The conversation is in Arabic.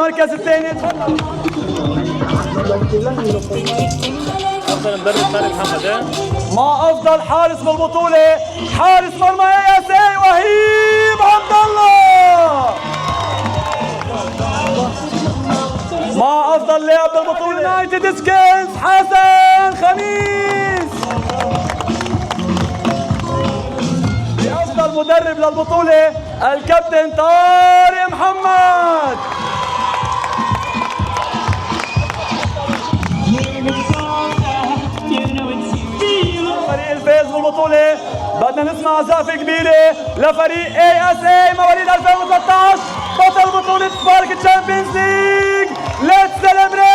المركز الثاني. افضل مدرب طارق محمد. مع افضل حارس بالبطوله حارس مرمى ASA وهيب عبد الله. مع افضل لاعب بالبطوله يونايتد سكيلز حسن خميس. افضل مدرب للبطوله الكابتن طارق محمد. فريق الفائز بالبطولة بدنا نسمع زقفة كبيرة لفريق ASA مواليد 2013 بطل بطولة سبارك تشامبيونز ليج. ليتس سيلبريت.